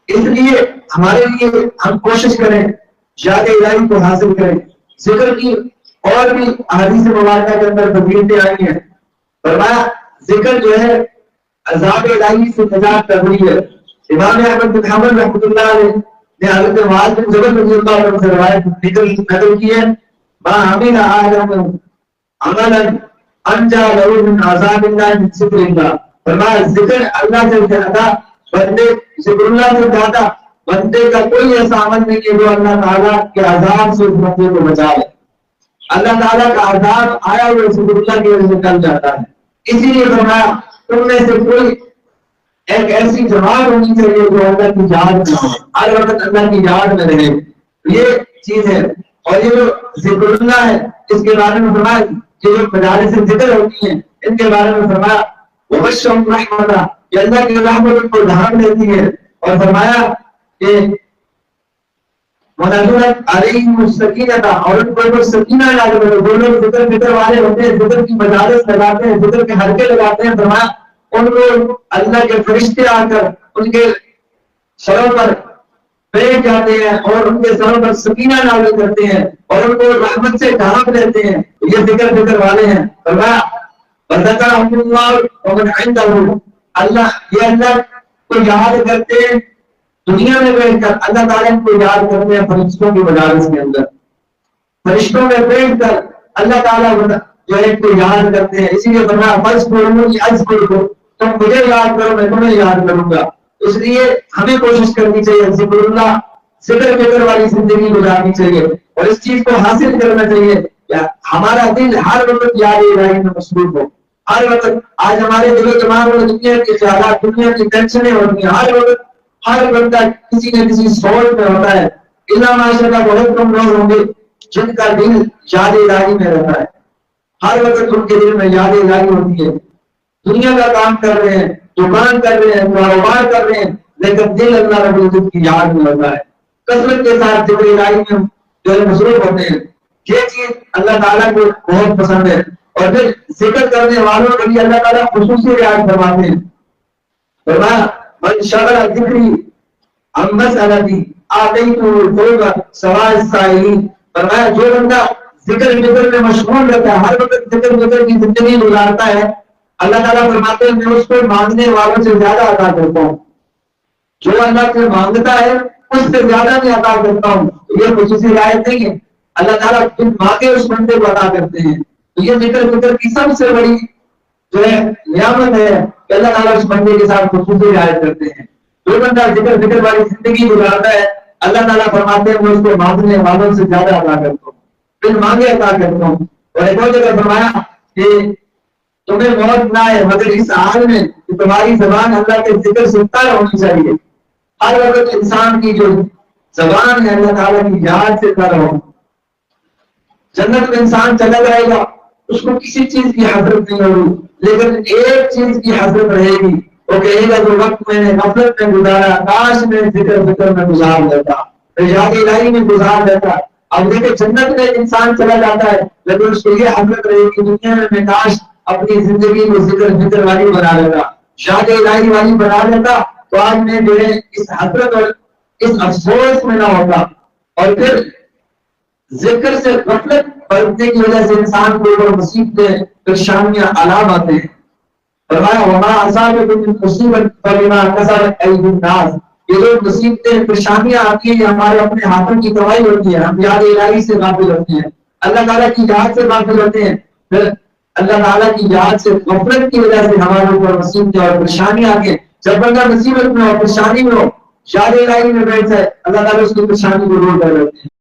اس لیے ہمارے لیے ہم کوشش کریں یاد الہی کو حاصل کریں. ذکر کی اور بھی احادیث مبارکہ کے اندر فضیلتیں آئی ہیں. فرمایا ذکر جو ہے عذاب الہی سے نجات کا ذریعہ ہے. امام احمد بن حنبل رحمۃ اللہ علیہ نے حضرت معاذ بن جبل رضی اللہ عنہ سے روایت نقل کی ہے. ما عمل آدم عملا انجا له من عذاب اللہ من ذکر اللہ. فرمایا ذکر اللہ سے زیادہ بندے ذکر اللہ سے زیادہ بندے کا کوئی ایسا عمل نہیں ہے جو اللہ تعالیٰ کے عذاب سے اس بندے کو بچا لے. اللہ تعالیٰ کا عذاب آیا ہوا ذکر اللہ کی وجہ سے ٹل جاتا ہے. اسی لیے فرمایا تم میں سے کوئی ایک ایسی جماعت ہونی چاہیے جو اللہ کی یاد میں ہو, ہر وقت اللہ کی یاد میں رہے. یہ چیز ہے. اور یہ جو ذکر اللہ ہے اس کے بارے میں فرمایا کہ جو مجالس ذکر ہوتی ہیں ان کے بارے میں فرمایا وبشر رحمتہ کہ اللہ کی رحمت کو ڈھانپ لیتی ہے. اور فرمایا کہ منزلت علیہم السکینہ اور ان پر سکینہ نازل ہو. جو لوگ ذکر والے ہوتے ہیں ذکر کی مجالس لگاتے ہیں ذکر کے حلقے لگاتے ہیں فرمایا ان کو اللہ کے فرشتے آ کر ان کے سروں پر بیٹھ جاتے ہیں اور ان کے سروں پر سکینہ نازل کرتے ہیں اور ان کو رحمت سے ڈھانپ لیتے ہیں. یہ ذکر والے ہیں. فرمایا وذکرہم اللہ ومن عندہ یہ اللہ کو یاد کرتے ہیں دنیا میں بیٹھ کر. اللہ تعالیٰ کو یاد کرتے ہیں فرشتوں کی مجالس کے اندر. فرشتوں میں بیٹھ کر اللہ تعالیٰ جو ہے کو یاد کرتے ہیں. اسی لیے فرمایا فاذکرونی اذکرکم تم مجھے یاد کرو میں تمہیں یاد کروں گا. اس لیے ہمیں کوشش کرنی چاہیے ذکر اللہ ذکر والی زندگی گزارنی چاہیے اور اس چیز کو حاصل کرنا چاہیے کہ ہمارا دل ہر وقت یاد الہی میں مصروف ہو. ہر وقت آج ہمارے دل و دماغ میں دنیا کے خیالات دنیا کی ٹینشنیں ہوتی ہیں. ہر بندہ کسی نہ کسی سوچ میں ہوتا ہے. اللہ ماشاء اللہ بہت کم لوگ ہوں گے جن کا دل یاد الہی میں رہتا ہے. ہر وقت ان کے دل میں یاد الہی ہوتی ہے. دنیا کا کام کر رہے ہیں دکان کر رہے ہیں کاروبار کر رہے ہیں لیکن دل اللہ رب العزت کی یاد میں ہوتا ہے. کثرت کے ساتھ ذکر الہی میں جو ہے مصروف ہوتے ہیں. یہ چیز اللہ تعالیٰ کو بہت پسند ہے. اور پھر ذکر کرنے والوں کے لیے اللہ تعالیٰ خصوصی رعایت فرماتے ہیں. فرمایا من شغل ذکری عن مسألتی آتیتہ فوق سواء السائلین. فرمایا جو بندہ ذکر میں مشغول رہتا ہے ہر وقت ذکر کی زندگی گزارتا ہے اللہ تعالیٰ فرماتے ہیں میں اس کو مانگنے والوں سے زیادہ عطا کرتا ہوں. جو اللہ سے مانگتا ہے اس سے زیادہ میں عطا کرتا ہوں. یہ خصوصی رعایت نہیں ہے. اللہ تعالیٰ جن مانگے اس بندے کو عطا کرتے ہیں. تو یہ ذکر کی سب سے بڑی جو ہے نعمت ہے کہ اللہ تعالیٰ اس بندے کے ساتھ خصوصی رعایت کرتے ہیں. جو بندہ ذکر والی زندگی گزارتا ہے اللہ تعالیٰ فرماتے ہیں میں اس کو مانگنے والوں سے زیادہ عطا کرتا ہوں پھر مانگے عطا کرتا ہوں. اور ایک اور جگہ فرمایا کہ تمہیں موت نہ آئے مگر اس حال میں کہ تمہاری زبان اللہ کے ذکر سے تر ہونی چاہیے. ہر وقت انسان کی جو زبان ہے اللہ تعالیٰ کی یاد سے تر ہو. جنت میں انسان چلا جائے گا اس کو کسی چیز کی حسرت نہیں ہوگی لیکن ایک چیز کی حسرت رہے گی. وہ کہے گا جو وقت میں نے غفلت میں گزارا کاش میں ذکر میں گزار دیتا یاد الہی میں گزار دیتا. اب دیکھیں جنت میں انسان چلا جاتا ہے لیکن اس کو یہ حسرت رہے گی دنیا میں کاش اپنی زندگی کو ذکر والی بنا لیتا یاد الہی والی بنا لیتا تو آج میں جو ہے اس حسرت اور اس افسوس میں نہ ہوتا. اور پھر ذکر سے غفلت برتنے کی وجہ سے انسان کو مصیبتیں پریشانیاں عذاب آتے ہیں. فرمایا وما اصابکم من مصیبت فبما کسبت ایدی الناس. یہ جو مصیبتیں پریشانیاں آتی ہیں یہ ہمارے اپنے ہاتھوں کی کمائی ہوتی ہے. ہم یاد الہی سے غافل ہوتے ہیں اللہ تعالیٰ کی یاد سے غافل ہوتے ہیں. پھر اللہ تعالیٰ کی یاد سے غفلت کی وجہ سے ہمارے اوپر مصیبتیں اور پریشانیاں آتی ہیں. جب بندہ مصیبت میں ہو پریشانی میں ہو یاد الہی میں بیٹھ جائے اللہ تعالیٰ اس کی پریشانی کو دور کر دیتے ہیں.